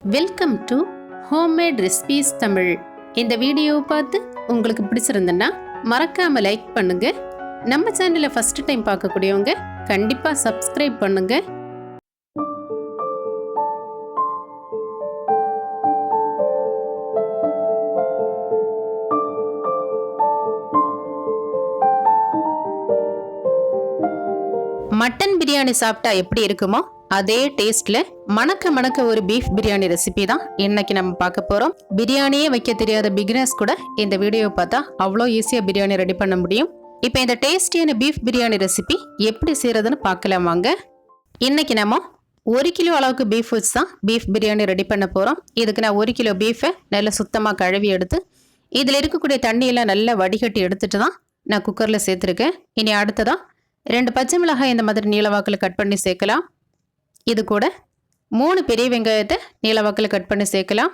Welcome to homemade recipes Tamil. இந்த வீடியோவை பார்த்து உங்களுக்கு பிடிச்சிருந்ததுன்னா மறக்காம லைக் பண்ணுங்க. நம்ம சேனலை ஃபர்ஸ்ட் டைம் பார்க்கக்கூடியவங்க கண்டிப்பா சப்ஸ்கிரைப் பண்ணுங்க. மட்டன் பிரியாணி சாப்பிட்டா எப்படி இருக்குமோ அதே டேஸ்ட்ல மணக்க ஒரு பீஃப் பிரியாணி ரெசிபி தான் இன்னைக்கு நம்ம பார்க்க போறோம். பிரியாணியே வைக்க தெரியாத பிகினர்ஸ் கூட இந்த வீடியோவை பார்த்தா அவ்வளோ ஈஸியா பிரியாணி ரெடி பண்ண முடியும். இப்போ இந்த டேஸ்டியான பீஃப் பிரியாணி ரெசிபி எப்படி செய்யறதுன்னு பார்க்கலாம் வாங்க. இன்னைக்கு நம்ம 1 கிலோ அளவுக்கு பீஃப் வச்சு தான் பீஃப் பிரியாணி ரெடி பண்ண போறோம். இதுக்கு நான் 1 கிலோ பீஃபை நல்லா சுத்தமாக கழுவி எடுத்து இதில் இருக்கக்கூடிய தண்ணியெல்லாம் நல்லா வடிகட்டி எடுத்துட்டு தான் நான் குக்கரில் சேர்த்துருக்கேன். இனி அடுத்ததா 2 பச்சை மிளகாய் இந்த மாதிரி நீளவாக்கில் கட் பண்ணி சேர்க்கலாம். இது கூட 3 பெரிய வெங்காயத்தை நீளவாக்கில் கட் பண்ணி சேர்க்கலாம்.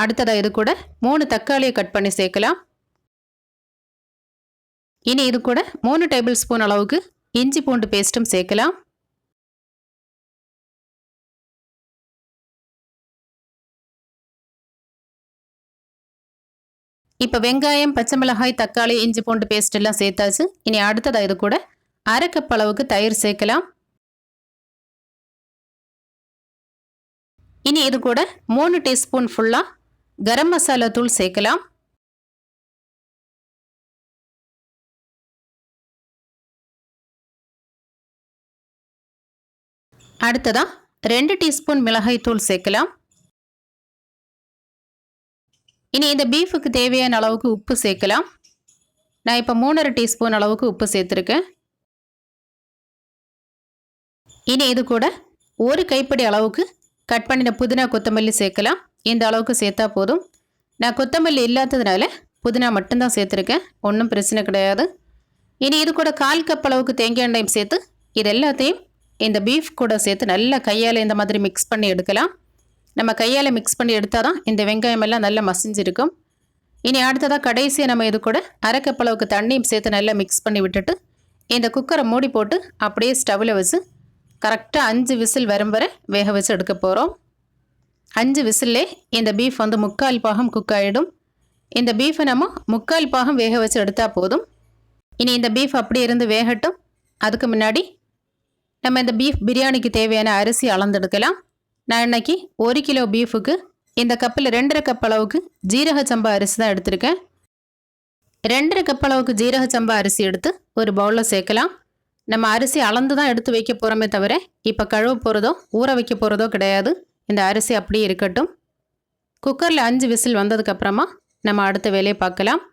அடுத்ததா இது கூட 3 தக்காளியை கட் பண்ணி சேர்க்கலாம். இனி இது கூட 3 டேபிள் ஸ்பூன் அளவுக்கு இஞ்சி பூண்டு பேஸ்ட்டும் சேர்க்கலாம். இப்போ வெங்காயம், பச்சை மிளகாய், தக்காளி, இஞ்சி பூண்டு பேஸ்ட் எல்லாம் சேர்த்தாச்சு. இனி அடுத்ததா இது கூட 1/2 கப் அளவுக்கு தயிர் சேர்க்கலாம். இனி இது கூட 3 டீஸ்பூன் ஃபுல்லா கரம் மசாலா தூள் சேர்க்கலாம். அடுத்ததா 2 டீஸ்பூன் மிளகாய் தூள் சேர்க்கலாம். இனி இந்த பீஃபுக்கு தேவையான அளவுக்கு உப்பு சேர்க்கலாம். நான் இப்போ 3/2 டீஸ்பூன் அளவுக்கு உப்பு சேர்த்துருக்கேன். இனி இது கூட 1 கைப்பிடி அளவுக்கு கட் பண்ணின புதினா கொத்தமல்லி சேர்க்கலாம். இந்த அளவுக்கு சேர்த்தா போதும். நான் கொத்தமல்லி இல்லாததுனால புதினா மட்டும்தான் சேர்த்துருக்கேன், ஒன்றும் பிரச்சனை கிடையாது. இனி இது கூட 1/4 கப் அளவுக்கு தேங்காய் எண்ணெயும் சேர்த்து இது எல்லாத்தையும் இந்த பீஃப் கூட சேர்த்து நல்லா கையால் இந்த மாதிரி மிக்ஸ் பண்ணி எடுக்கலாம். நம்ம கையால் மிக்ஸ் பண்ணி எடுத்தால் தான் இந்த வெங்காயம் எல்லாம் நல்லா மசிஞ்சிருக்கும். இனி அடுத்ததாக கடைசியாக நம்ம இது கூட 1/2 கப் அளவுக்கு தண்ணியும் சேர்த்து நல்லா மிக்ஸ் பண்ணி விட்டுட்டு இந்த குக்கரை மூடி போட்டு அப்படியே ஸ்டவ்வில் வச்சு கரெக்டாக 5 விசில் வரும் வரை வேக வச்சு எடுக்க போகிறோம். 5 விசில்லே இந்த பீஃப் வந்து 3/4 பாகம் குக் ஆகிடும். இந்த பீஃபை நம்ம 3/4 பாகம் வேக வச்சு எடுத்தால் போதும். இனி இந்த பீஃப் அப்படி இருந்து வேகட்டும். அதுக்கு முன்னாடி நம்ம இந்த பீஃப் பிரியாணிக்கு தேவையான அரிசி அளந்தெடுக்கலாம். நான் இன்னைக்கு 1 கிலோ பீஃபுக்கு இந்த கப்பில் 2.5 கப் அளவுக்கு ஜீரக சம்பா அரிசி தான் எடுத்திருக்கேன். 2.5 கப் அளவுக்கு ஜீரக சம்பா அரிசி எடுத்து ஒரு பவுலில் சேர்க்கலாம். நம்ம அரிசி அளந்து தான் எடுத்து வைக்க போகிறோமே தவிர இப்போ கழுவ போகிறதோ ஊற வைக்க போகிறதோ கிடையாது. இந்த அரிசி அப்படியே இருக்கட்டும். குக்கரில் 5 விசில் வந்ததுக்கப்புறமா நம்ம அடுத்த வேலையை பார்க்கலாம்.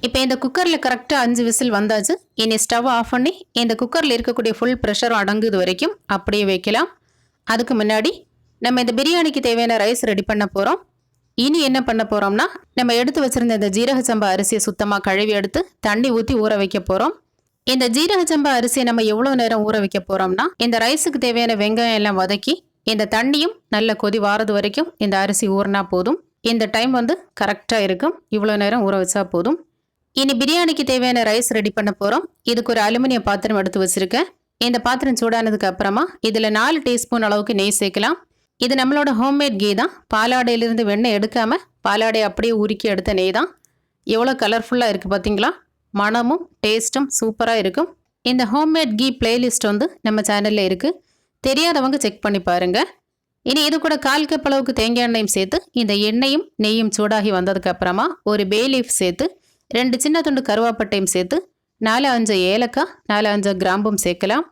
இப்போ இந்த குக்கரில் கரெக்டாக 5 விசில் வந்தாச்சு. இனி ஸ்டவ் ஆஃப் பண்ணி இந்த குக்கரில் இருக்கக்கூடிய ஃபுல் ப்ரெஷரும் அடங்குது வரைக்கும் அப்படியே வைக்கலாம். அதுக்கு முன்னாடி நம்ம இந்த பிரியாணிக்கு தேவையான ரைஸ் ரெடி பண்ண போகிறோம். இனி என்ன பண்ண போகிறோம்னா, நம்ம எடுத்து வச்சுருந்த இந்த ஜீரக சம்பா அரிசியை சுத்தமாக கழுவி எடுத்து தண்ணி ஊற்றி ஊற வைக்க போகிறோம். இந்த ஜீரக சம்பா அரிசியை நம்ம எவ்வளோ நேரம் ஊற வைக்க போகிறோம்னா, இந்த ரைஸுக்கு தேவையான வெங்காயம் எல்லாம் வதக்கி இந்த தண்ணியும் நல்ல கொதி வாரது வரைக்கும் இந்த அரிசி ஊறினா போதும். இந்த டைம் வந்து கரெக்டாக இருக்கும். இவ்வளோ நேரம் ஊற வச்சா போதும். இனி பிரியாணிக்கு தேவையான ரைஸ் ரெடி பண்ண போகிறோம். இதுக்கு ஒரு அலுமினிய பாத்திரம் எடுத்து வச்சுருக்கேன். இந்த பாத்திரம் சூடானதுக்கு அப்புறமா இதில் 4 டீஸ்பூன் அளவுக்கு நெய் சேர்க்கலாம். இது நம்மளோட ஹோம்மேட் கீ தான். பாலாடையிலிருந்து வெண்ணெய் எடுக்காமல் பாலாடை அப்படியே உருக்கி எடுத்த நெய் தான். எவ்வளோ கலர்ஃபுல்லாக இருக்குது பார்த்தீங்களா? மணமும் டேஸ்ட்டும் சூப்பராக இருக்கும். இந்த ஹோம்மேட் கீ பிளேலிஸ்ட் வந்து நம்ம சேனலில் இருக்குது, தெரியாதவங்க செக் பண்ணி பாருங்கள். இனி இது கூட 1/4 கப் அளவுக்கு தேங்காய் எண்ணெயும் சேர்த்து இந்த எண்ணெயும் நெய்யும் சூடாகி வந்ததுக்கு அப்புறமா ஒரு பே லீஃப் சேர்த்து 2 சின்ன துண்டு கருவேப்பட்டையும் சேர்த்து 4-5 ஏலக்காய், 4-5 கிராம்பும் சேர்க்கலாம்.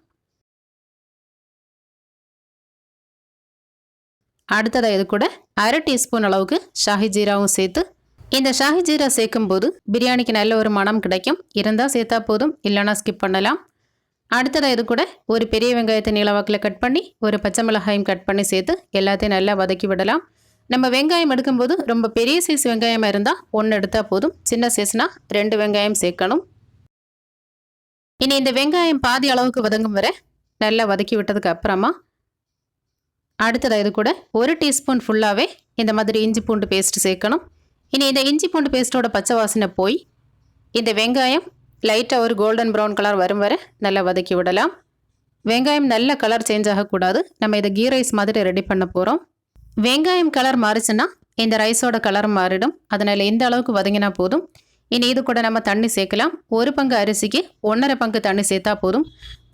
அடுத்ததாக இது கூட 1/2 டீஸ்பூன் அளவுக்கு ஷாஹி ஜீராவும் சேர்த்து இந்த ஷாஹி ஜீரா சேர்க்கும் போது பிரியாணிக்கு நல்ல ஒரு மனம் கிடைக்கும். இருந்தால் சேர்த்தா போதும், இல்லைனா ஸ்கிப் பண்ணலாம். அடுத்ததாக இது கூட ஒரு பெரிய வெங்காயத்தை நீளவாக்கில் கட் பண்ணி ஒரு பச்சை மிளகாயும் கட் பண்ணி சேர்த்து எல்லாத்தையும் நல்லா வதக்கி விடலாம். நம்ம வெங்காயம் எடுக்கும்போது ரொம்ப பெரிய சைஸ் வெங்காயமாக இருந்தால் 1 எடுத்தால் போதும். சின்ன சைஸ்னால் 2 வெங்காயம் சேர்க்கணும். இனி இந்த வெங்காயம் பாதி அளவுக்கு வதங்கும் வரை நல்லா வதக்கி விட்டதுக்கு அப்புறமா அடுத்ததாக இது கூட 1 டீஸ்பூன் ஃபுல்லாகவே இந்த மாதிரி இஞ்சி பூண்டு பேஸ்ட் சேர்க்கணும். இனி இந்த இஞ்சி பூண்டு பேஸ்ட்டோட பச்சை வாசனை போய் இந்த வெங்காயம் லைட்டாக ஒரு கோல்டன் ப்ரௌன் கலர் வரும் வரை நல்லா வதக்கி விடலாம். வெங்காயம் நல்ல கலர் சேஞ்ச் ஆகக்கூடாது. நம்ம இதை கீ ரைஸ் மாதிரி ரெடி பண்ண போகிறோம். வெங்காயம் கலர் மாறிச்சுன்னா இந்த ரைஸோட கலர் மாறிடும். அதனால் இந்த அளவுக்கு வதங்கினா போதும். இனி இது கூட நம்ம தண்ணி சேர்க்கலாம். 1 பங்கு அரிசிக்கு 1.5 பங்கு தண்ணி சேர்த்தா போதும்.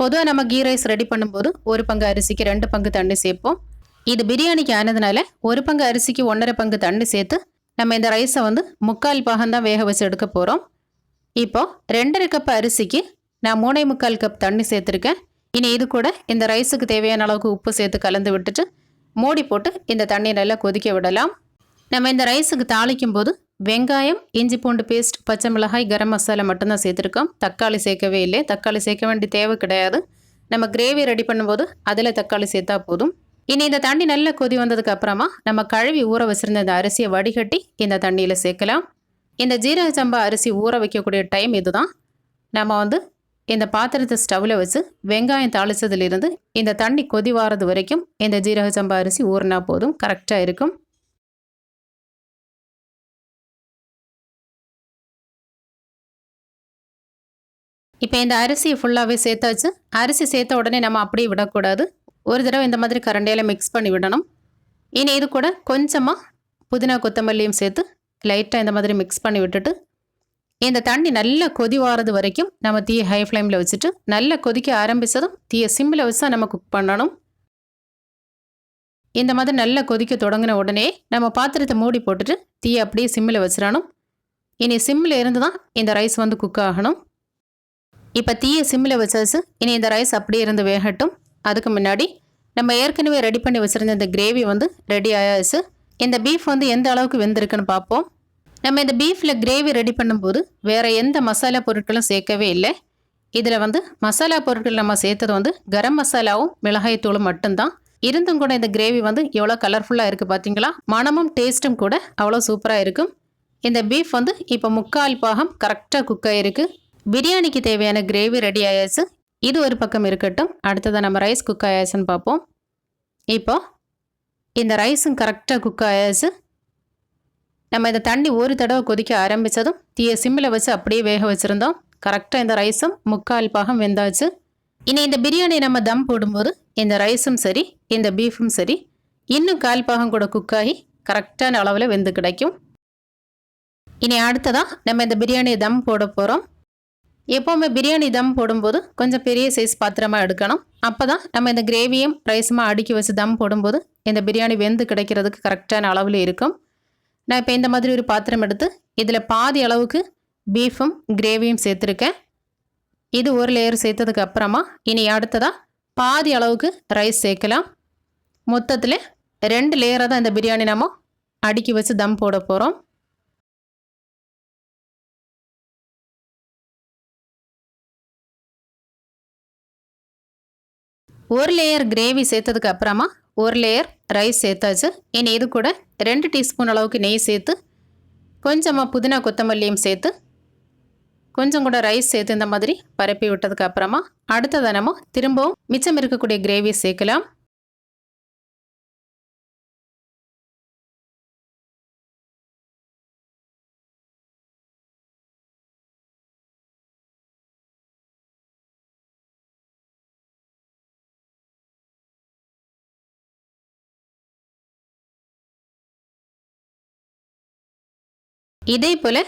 பொதுவாக நம்ம கீ ரைஸ் ரெடி பண்ணும்போது 1 பங்கு அரிசிக்கு 2 பங்கு தண்ணி சேர்ப்போம். இது பிரியாணிக்கு ஆனதுனால 1 பங்கு அரிசிக்கு 1.5 பங்கு தண்ணி சேர்த்து நம்ம இந்த ரைஸை 3/4 பாகம் தான் வேக வச்சு எடுக்க போகிறோம். இப்போ 2.5 கப் அரிசிக்கு நான் 3/4 கப் தண்ணி சேர்த்துருக்கேன். இனி இது கூட இந்த ரைஸுக்கு தேவையான அளவுக்கு உப்பு சேர்த்து கலந்து விட்டுட்டு மூடி போட்டு இந்த தண்ணியை நல்லா கொதிக்க விடலாம். நம்ம இந்த ரைஸுக்கு தாளிக்கும் போது வெங்காயம், இஞ்சி பூண்டு பேஸ்ட், பச்சை மிளகாய், கரம் மசாலா மட்டும்தான் சேர்த்துருக்கோம். தக்காளி சேர்க்கவே இல்லை. தக்காளி சேர்க்க வேண்டிய தேவை கிடையாது. நம்ம கிரேவி ரெடி பண்ணும்போது அதில் தக்காளி சேர்த்தா போதும். இனி இந்த தண்ணி நல்லா கொதி வந்ததுக்கு அப்புறமா நம்ம கழுவி ஊற வச்சிருந்த இந்த அரிசியை வடிகட்டி இந்த தண்ணியில் சேர்க்கலாம். இந்த ஜீரக சம்பா அரிசி ஊற வைக்கக்கூடிய டைம் இதுதான். நம்ம இந்த பாத்திரத்தை ஸ்டவ்வில் வச்சு வெங்காயம் தாளித்ததுலேருந்து இந்த தண்ணி கொதி வாரது வரைக்கும் இந்த ஜீரக சம்பா அரிசி ஊறினா போதும், கரெக்டாக இருக்கும். இப்போ இந்த அரிசியை ஃபுல்லாகவே சேர்த்தாச்சு. அரிசி சேர்த்த உடனே நம்ம அப்படியே விடக்கூடாது. ஒரு தடவை இந்த மாதிரி கரண்டியில் மிக்ஸ் பண்ணி விடணும். இனி இது கூட கொஞ்சமாக புதினா கொத்தமல்லியும் சேர்த்து லைட்டாக இந்த மாதிரி மிக்ஸ் பண்ணி விட்டுட்டு இந்த தண்ணி நல்லா கொதி வாரது வரைக்கும் நம்ம தீயை ஹை ஃப்ளேமில் வச்சுட்டு நல்லா கொதிக்க ஆரம்பித்ததும் தீயை சிம்மில் வச்சு தான் நம்ம குக் பண்ணணும். இந்த மாதிரி நல்லா கொதிக்க தொடங்கின உடனே நம்ம பாத்திரத்தை மூடி போட்டுட்டு தீயை அப்படியே சிம்மில் வச்சிடணும். இனி சிம்மில் இருந்து தான் இந்த ரைஸ் குக் ஆகணும். இப்போ தீயை சிம்மில் வச்சாச்சு. இனி இந்த ரைஸ் அப்படியே இருந்து வேகட்டும். அதுக்கு முன்னாடி நம்ம ஏற்கனவே ரெடி பண்ணி வச்சுருந்த இந்த கிரேவி ரெடி ஆயாச்சு. இந்த பீஃப் எந்த அளவுக்கு வெந்திருக்குன்னு பார்ப்போம். நம்ம இந்த பீஃபில் கிரேவி ரெடி பண்ணும்போது வேறு எந்த மசாலா பொருட்களும் சேர்க்கவே இல்லை. இதில் மசாலா பொருட்கள் நம்ம சேர்த்தது கரம் மசாலாவும் மிளகாய் தூளும் மட்டும்தான். இருந்தும் கூட இந்த கிரேவி எவ்வளோ கலர்ஃபுல்லாக இருக்குது பார்த்தீங்களா? மனமும் டேஸ்ட்டும் கூட அவ்வளோ சூப்பராக இருக்கும். இந்த பீஃப் இப்போ 3/4 பாகம் கரெக்டாக குக் ஆகிருக்கு. பிரியாணிக்கு தேவையான கிரேவி ரெடி ஆயாச்சு. இது ஒரு பக்கம் இருக்கட்டும். அடுத்ததாக நம்ம ரைஸ் குக் ஆயாச்சுன்னு பார்ப்போம். இப்போ இந்த ரைஸும் கரெக்டாக குக் ஆயாச்சு. நம்ம இந்த தண்ணி ஒரு தடவை கொதிக்க ஆரம்பித்ததும் தீயை சிம்மில் வச்சு அப்படியே வேக வச்சுருந்தோம். கரெக்டாக இந்த ரைஸும் 3/4 பாகம் வெந்தாச்சு. இனி இந்த பிரியாணி நம்ம தம் போடும்போது இந்த ரைஸும் சரி இந்த பீஃபும் சரி இன்னும் 1/4 பாகம் கூட குக் ஆகி கரெக்டான அளவில் வெந்து கிடைக்கும். இனி அடுத்ததாக நம்ம இந்த பிரியாணியை தம் போட போகிறோம். எப்போவுமே பிரியாணி தம் போடும்போது கொஞ்சம் பெரிய சைஸ் பாத்திரமாக எடுக்கணும். அப்போ தான் நம்ம இந்த கிரேவியும் ரைஸுமாக அடுக்கி வச்சு தம் போடும்போது இந்த பிரியாணி வெந்து கிடைக்கிறதுக்கு கரெக்டான அளவில் இருக்கும். நான் இப்போ இந்த மாதிரி ஒரு பாத்திரம் எடுத்து இதில் பாதி அளவுக்கு பீஃபும் கிரேவியும் சேர்த்துருக்கேன். இது ஒரு லேயர் சேர்த்ததுக்கு அப்புறமா இனி அடுத்ததாக பாதி அளவுக்கு ரைஸ் சேர்க்கலாம். மொத்தத்தில் 2 லேயராக தான் இந்த பிரியாணி நம்ம அடுக்கி வச்சு தம் போட போகிறோம். ஒரு லேயர் கிரேவி சேர்த்ததுக்கு அப்புறமா ஒரு லேயர் ரைஸ் சேர்த்தாச்சு. இனி இது கூட 2 டீஸ்பூன் அளவுக்கு நெய் சேர்த்து கொஞ்சமாக புதினா கொத்தமல்லியும் சேர்த்து கொஞ்சம் கூட ரைஸ் சேர்த்து இந்த மாதிரி பரப்பி விட்டதுக்கு அப்புறமா அடுத்ததாக நம்ம திரும்பவும் மிச்சம் இருக்கக்கூடிய கிரேவி சேர்க்கலாம். இதே போல்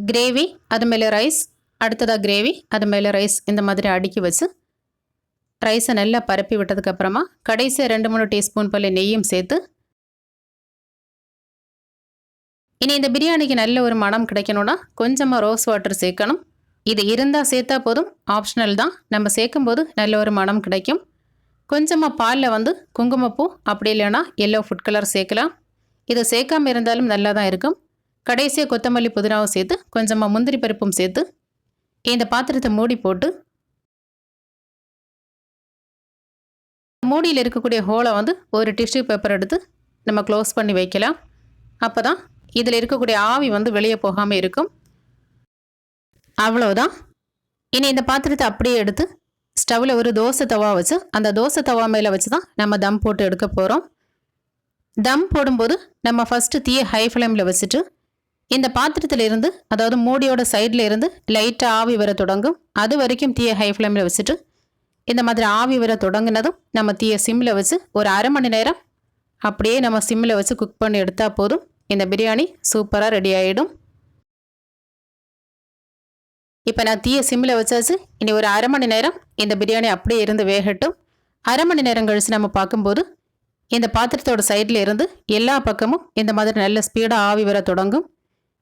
கிரேவி அது மேலே ரைஸ், அடுத்ததாக கிரேவி அது மேலே ரைஸ் இந்த மாதிரி அடுக்கி வச்சு ரைஸை நல்லா பரப்பி விட்டதுக்கப்புறமா கடைசியாக 2-3 டீஸ்பூன் போல் நெய்யும் சேர்த்து இனி இந்த பிரியாணிக்கு நல்ல ஒரு மனம் கிடைக்கணும்னா கொஞ்சமாக ரோஸ் வாட்டர் சேர்க்கணும். இது இருந்தால் சேர்த்தா போதும், ஆப்ஷனல் தான். நம்ம சேர்க்கும்போது நல்ல ஒரு மனம் கிடைக்கும். கொஞ்சமாக பாலில் குங்குமப்பூ அப்படி இல்லைன்னா எல்லோ ஃபுட் கலர் சேர்க்கலாம். இதை சேர்க்காமல் இருந்தாலும் நல்லா தான் இருக்கும். கடைசியாக கொத்தமல்லி புதினாவும் சேர்த்து கொஞ்சமாக முந்திரி பருப்பும் சேர்த்து இந்த பாத்திரத்தை மூடி போட்டு மூடியில் இருக்கக்கூடிய ஹோலை ஒரு டிஷ்யூ பேப்பர் எடுத்து நம்ம க்ளோஸ் பண்ணி வைக்கலாம். அப்போ தான் இதில் இருக்கக்கூடிய ஆவி வெளியே போகாமல் இருக்கும். அவ்வளோதான். இனி இந்த பாத்திரத்தை அப்படியே எடுத்து ஸ்டவ்வில் ஒரு தோசை தவா வச்சு அந்த தோசை தவா மேலே வச்சு தான் நம்ம தம் போட்டு எடுக்க போகிறோம். தம் போடும்போது நம்ம ஃபஸ்ட்டு தீயை ஹை ஃப்ளேமில் வச்சுட்டு இந்த பாத்திரத்தில் இருந்து, அதாவது மூடியோட சைடில் இருந்து லைட்டாக ஆவி வர தொடங்கும். அது வரைக்கும் தீயை ஹை ஃப்ளேமில் வச்சுட்டு இந்த மாதிரி ஆவி வர தொடங்கினதும் நம்ம தீயை சிம்மில் வச்சு ஒரு அரை மணி நேரம் அப்படியே நம்ம சிம்மில் வச்சு குக் பண்ணி எடுத்தால் போதும். இந்த பிரியாணி சூப்பராக ரெடி ஆகிடும். இப்போ நான் தீயை சிம்மில் வச்சாச்சு. இனி ஒரு அரை மணி நேரம் இந்த பிரியாணி அப்படியே இருந்து வேகட்டும். அரை மணி நேரம் கழித்து நம்ம பார்க்கும்போது இந்த பாத்திரத்தோட சைடில் இருந்து எல்லா பக்கமும் இந்த மாதிரி நல்ல ஸ்பீடாக ஆவி வர தொடங்கும்.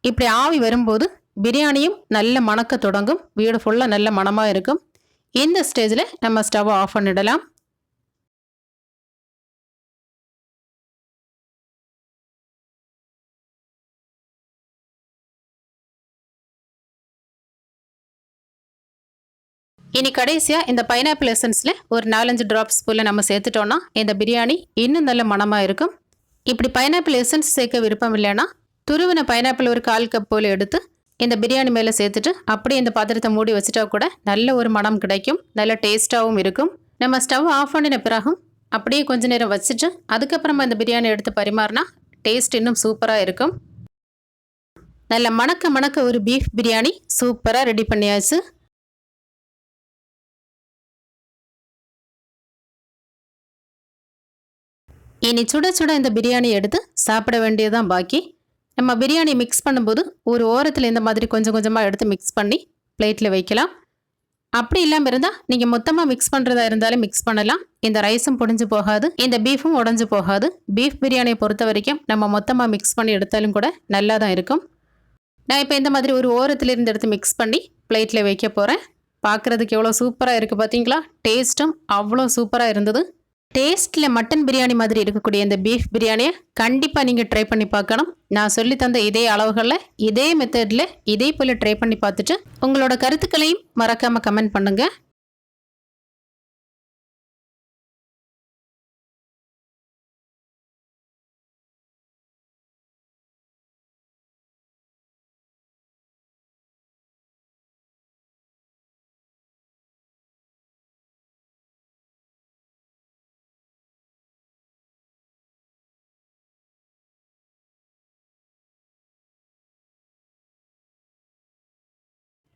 இப்படி ஆவி வரும்போது பிரியாணியும் நல்ல மணக்க தொடங்கும். வீடு ஃபுல்லாக நல்ல மணமாக இருக்கும். இந்த ஸ்டேஜில் நம்ம ஸ்டவ்வை ஆஃப் பண்ணிடலாம். இனி கடைசியாக இந்த பைனாப்பிள் எசன்ஸில் ஒரு 4-5 ட்ராப்ஸ் போல் நம்ம சேர்த்துட்டோன்னா இந்த பிரியாணி இன்னும் நல்ல மணமாக இருக்கும். இப்படி பைனாப்பிள் எசன்ஸ் சேர்க்க விருப்பம் இல்லைன்னா துருவின பைனாப்பிள் ஒரு 1/4 கப் போல் எடுத்து இந்த பிரியாணி மேலே சேர்த்துட்டு அப்படியே இந்த பாத்திரத்தை மூடி வச்சுட்டா கூட நல்ல ஒரு மணம் கிடைக்கும். நல்ல டேஸ்ட்டாகவும் இருக்கும். நம்ம ஸ்டவ் ஆஃப் பண்ணின பிறகும் அப்படியே கொஞ்ச நேரம் வச்சுட்டு அதுக்கப்புறமா இந்த பிரியாணி எடுத்து பரிமாறினா டேஸ்ட் இன்னும் சூப்பராக இருக்கும். நல்ல மணக்க மணக்க ஒரு பீஃப் பிரியாணி சூப்பராக ரெடி பண்ணியாச்சு. இனி சுட சுட இந்த பிரியாணி எடுத்து சாப்பிட வேண்டியதுதான் பாக்கி. நம்ம பிரியாணி மிக்ஸ் பண்ணும்போது ஒரு ஓரத்தில் இந்த மாதிரி கொஞ்சம் கொஞ்சமாக எடுத்து மிக்ஸ் பண்ணி பிளேட்டில் வைக்கலாம். அப்படி இல்லாமல் இருந்தால் நீங்கள் மொத்தமாக மிக்ஸ் பண்ணுறதா இருந்தாலும் மிக்ஸ் பண்ணலாம். இந்த ரைஸும் புடிஞ்சு போகாது, இந்த பீஃபும் உடஞ்சி போகாது. பீஃப் பிரியாணியை பொறுத்த வரைக்கும் நம்ம மொத்தமாக மிக்ஸ் பண்ணி எடுத்தாலும் கூட நல்லா தான் இருக்கும். நான் இப்போ இந்த மாதிரி ஒரு ஓரத்துலேருந்து எடுத்து மிக்ஸ் பண்ணி பிளேட்டில் வைக்க போகிறேன். பார்க்குறதுக்கு எவ்வளோ சூப்பராக இருக்குது பார்த்தீங்களா? டேஸ்ட்டும் அவ்வளோ சூப்பராக இருந்தது. டேஸ்ட்டில் மட்டன் பிரியாணி மாதிரி இருக்கக்கூடிய இந்த பீஃப் பிரியாணியை கண்டிப்பாக நீங்கள் ட்ரை பண்ணி பார்க்கணும். நான் சொல்லி தந்த இதே அளவுகளில் இதே மெத்தடில் இதே போல் ட்ரை பண்ணி பார்த்துட்டு உங்களோட கருத்துக்களையும் மறக்காமல் கமெண்ட் பண்ணுங்கள்.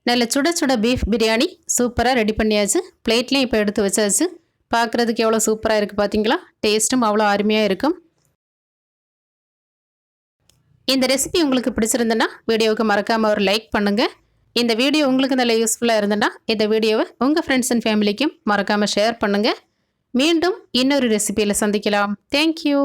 நல்ல சுட சுட பீஃப் பிரியாணி சூப்பராக ரெடி பண்ணியாச்சு. பிளேட்லேயும் இப்போ எடுத்து வச்சாச்சு. பார்க்குறதுக்கு எவ்வளோ சூப்பராக இருக்குது பார்த்தீங்களா? டேஸ்ட்டும் அவ்வளோ அருமையாக இருக்கும். இந்த ரெசிபி உங்களுக்கு பிடிச்சிருந்துன்னா வீடியோவுக்கு மறக்காமல் ஒரு லைக் பண்ணுங்கள். இந்த வீடியோ உங்களுக்கு நல்ல யூஸ்ஃபுல்லாக இருந்ததுன்னா இந்த வீடியோவை உங்கள் ஃப்ரெண்ட்ஸ் அண்ட் ஃபேமிலிக்கும் மறக்காமல் ஷேர் பண்ணுங்கள். மீண்டும் இன்னொரு ரெசிபியில் சந்திக்கலாம். தேங்க்யூ.